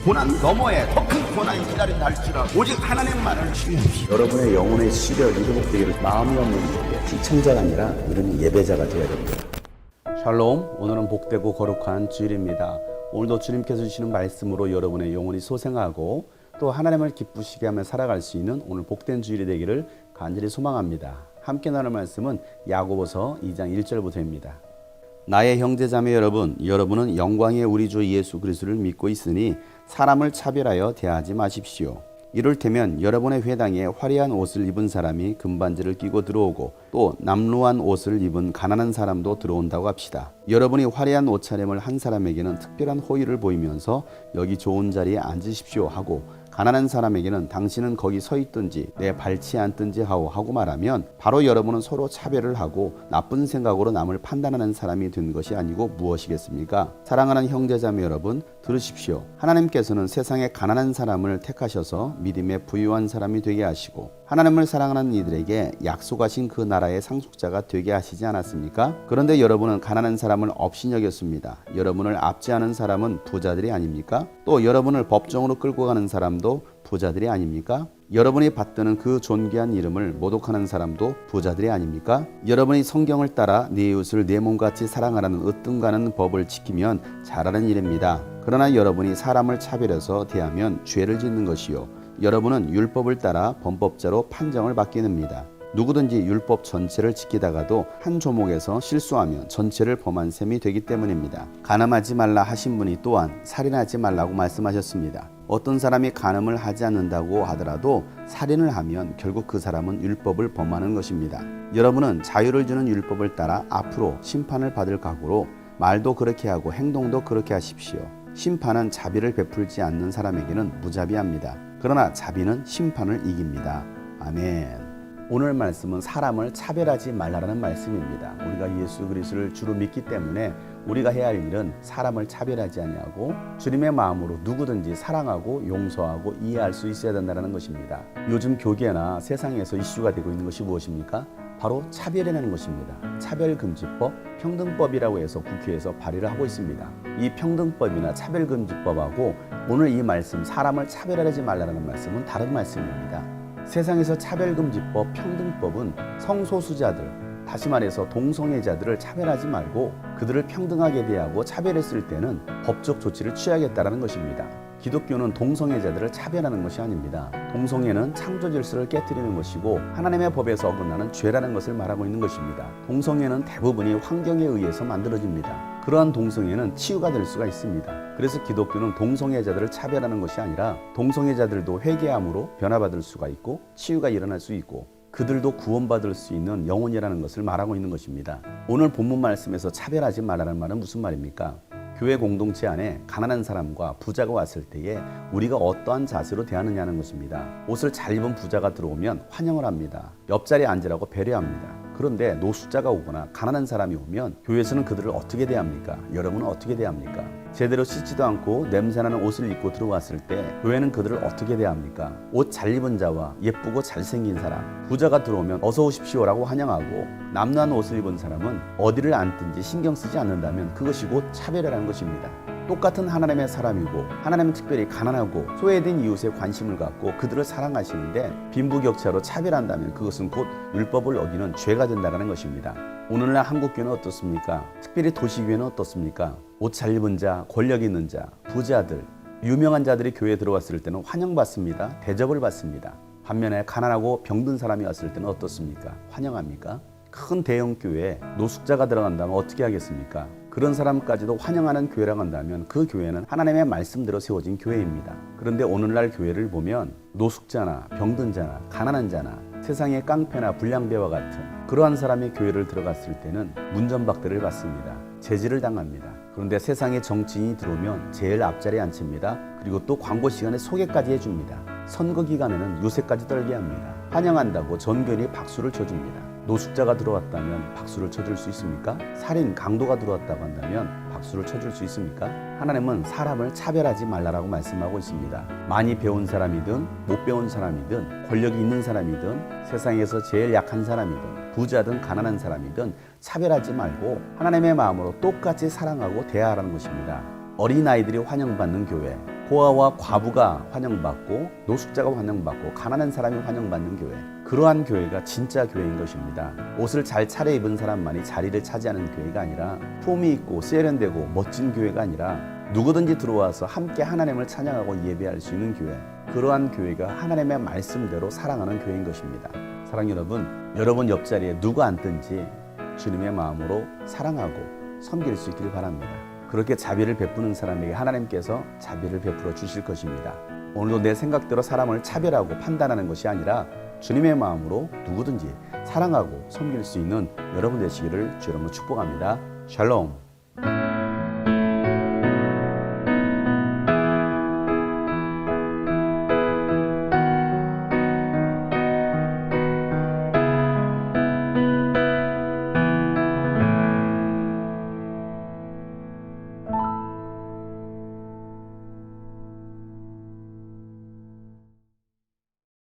고난 너머에 더 큰 고난이 기다린다 할지라도 오직 하나님만을 신뢰하십시오. 여러분의 영혼의 시력이 회복되기를 마음이 없는 자에게 시청자가 아니라 이런 예배자가 되어야 됩니다. 샬롬, 오늘은 복되고 거룩한 주일입니다. 오늘도 주님께서 주시는 말씀으로 여러분의 영혼이 소생하고 또 하나님을 기쁘시게 하며 살아갈 수 있는 오늘 복된 주일이 되기를 간절히 소망합니다. 함께 나눌 말씀은 야고보서 2장 1절부터입니다. 나의 형제자매 여러분, 여러분은 영광의 우리 주 예수 그리스도를 믿고 있으니 사람을 차별하여 대하지 마십시오. 이를테면 여러분의 회당에 화려한 옷을 입은 사람이 금반지를 끼고 들어오고 또 남루한 옷을 입은 가난한 사람도 들어온다고 합시다. 여러분이 화려한 옷차림을 한 사람에게는 특별한 호의를 보이면서 여기 좋은 자리에 앉으십시오 하고 가난한 사람에게는 당신은 거기 서 있든지 내 발치에 앉든지 하고 말하면 바로 여러분은 서로 차별을 하고 나쁜 생각으로 남을 판단하는 사람이 된 것이 아니고 무엇이겠습니까? 사랑하는 형제자매 여러분, 들으십시오. 하나님께서는 세상에 가난한 사람을 택하셔서 믿음에 부유한 사람이 되게 하시고 하나님을 사랑하는 이들에게 약속하신 그 나라의 상속자가 되게 하시지 않았습니까? 그런데 여러분은 가난한 사람을 업신여겼습니다. 여러분을 압제하는 사람은 부자들이 아닙니까? 또 여러분을 법정으로 끌고 가는 사람도 부자들이 아닙니까? 여러분이 받드는 그 존귀한 이름을 모독하는 사람도 부자들이 아닙니까? 여러분이 성경을 따라 네 이웃을 내 몸같이 사랑하라는 으뜸가는 법을 지키면 잘하는 일입니다. 그러나 여러분이 사람을 차별해서 대하면 죄를 짓는 것이요, 여러분은 율법을 따라 범법자로 판정을 받게 됩니다. 누구든지 율법 전체를 지키다가도 한 조목에서 실수하면 전체를 범한 셈이 되기 때문입니다. 간음하지 말라 하신 분이 또한 살인하지 말라고 말씀하셨습니다. 어떤 사람이 간음을 하지 않는다고 하더라도 살인을 하면 결국 그 사람은 율법을 범하는 것입니다. 여러분은 자유를 주는 율법을 따라 앞으로 심판을 받을 각오로 말도 그렇게 하고 행동도 그렇게 하십시오. 심판은 자비를 베풀지 않는 사람에게는 무자비합니다. 그러나 자비는 심판을 이깁니다. 아멘. 오늘 말씀은 사람을 차별하지 말라는 말씀입니다. 우리가 예수 그리스도를 주로 믿기 때문에 우리가 해야 할 일은 사람을 차별하지 아니하고 주님의 마음으로 누구든지 사랑하고 용서하고 이해할 수 있어야 된다는 것입니다. 요즘 교계나 세상에서 이슈가 되고 있는 것이 무엇입니까? 바로 차별이라는 것입니다. 차별금지법, 평등법이라고 해서 국회에서 발의를 하고 있습니다. 이 평등법이나 차별금지법하고 오늘 이 말씀, 사람을 차별하지 말라는 말씀은 다른 말씀입니다. 세상에서 차별금지법, 평등법은 성소수자들, 다시 말해서 동성애자들을 차별하지 말고 그들을 평등하게 대하고 차별했을 때는 법적 조치를 취하겠다는 것입니다. 기독교는 동성애자들을 차별하는 것이 아닙니다. 동성애는 창조 질서를 깨뜨리는 것이고 하나님의 법에서 어긋나는 죄라는 것을 말하고 있는 것입니다. 동성애는 대부분이 환경에 의해서 만들어집니다. 그러한 동성애는 치유가 될 수가 있습니다. 그래서 기독교는 동성애자들을 차별하는 것이 아니라 동성애자들도 회개함으로 변화받을 수가 있고 치유가 일어날 수 있고 그들도 구원받을 수 있는 영혼이라는 것을 말하고 있는 것입니다. 오늘 본문 말씀에서 차별하지 말라는 말은 무슨 말입니까? 교회 공동체 안에 가난한 사람과 부자가 왔을 때에 우리가 어떠한 자세로 대하느냐는 것입니다. 옷을 잘 입은 부자가 들어오면 환영을 합니다. 옆자리에 앉으라고 배려합니다. 그런데 노숙자가 오거나 가난한 사람이 오면 교회에서는 그들을 어떻게 대합니까? 여러분은 어떻게 대합니까? 제대로 씻지도 않고 냄새나는 옷을 입고 들어왔을 때 교회는 그들을 어떻게 대합니까? 옷 잘 입은 자와 예쁘고 잘생긴 사람, 부자가 들어오면 어서 오십시오라고 환영하고 남루한 옷을 입은 사람은 어디를 앉든지 신경 쓰지 않는다면 그것이 곧 차별이라는 것입니다. 똑같은 하나님의 사람이고 하나님은 특별히 가난하고 소외된 이웃에 관심을 갖고 그들을 사랑하시는데 빈부격차로 차별한다면 그것은 곧 율법을 어기는 죄가 된다는 것입니다. 오늘날 한국교회는 어떻습니까? 특별히 도시교회는 어떻습니까? 옷 잘 입은 자, 권력 있는 자, 부자들, 유명한 자들이 교회에 들어왔을 때는 환영받습니다. 대접을 받습니다. 반면에 가난하고 병든 사람이 왔을 때는 어떻습니까? 환영합니까? 큰 대형 교회에 노숙자가 들어간다면 어떻게 하겠습니까? 그런 사람까지도 환영하는 교회라고 한다면 그 교회는 하나님의 말씀대로 세워진 교회입니다. 그런데 오늘날 교회를 보면 노숙자나 병든 자나 가난한 자나 세상의 깡패나 불량배와 같은 그러한 사람이 교회를 들어갔을 때는 문전박대를 받습니다. 제지를 당합니다. 그런데 세상의 정치인이 들어오면 제일 앞자리에 앉힙니다. 그리고 또 광고 시간에 소개까지 해줍니다. 선거 기간에는 유세까지 떨게 합니다. 환영한다고 전교인이 박수를 쳐줍니다. 노숙자가 들어왔다면 박수를 쳐줄 수 있습니까? 살인, 강도가 들어왔다고 한다면 박수를 쳐줄 수 있습니까? 하나님은 사람을 차별하지 말라라고 말씀하고 있습니다. 많이 배운 사람이든 못 배운 사람이든 권력이 있는 사람이든 세상에서 제일 약한 사람이든 부자든 가난한 사람이든 차별하지 말고 하나님의 마음으로 똑같이 사랑하고 대하라는 것입니다. 어린아이들이 환영받는 교회, 고아와 과부가 환영받고 노숙자가 환영받고 가난한 사람이 환영받는 교회, 그러한 교회가 진짜 교회인 것입니다. 옷을 잘 차려입은 사람만이 자리를 차지하는 교회가 아니라 폼이 있고 세련되고 멋진 교회가 아니라 누구든지 들어와서 함께 하나님을 찬양하고 예배할 수 있는 교회, 그러한 교회가 하나님의 말씀대로 사랑하는 교회인 것입니다. 사랑 여러분 옆자리에 누가 앉든지 주님의 마음으로 사랑하고 섬길 수 있기를 바랍니다. 그렇게 자비를 베푸는 사람에게 하나님께서 자비를 베풀어 주실 것입니다. 오늘도 내 생각대로 사람을 차별하고 판단하는 것이 아니라 주님의 마음으로 누구든지 사랑하고 섬길 수 있는 여러분 되시기를 주님으로 축복합니다. 샬롬.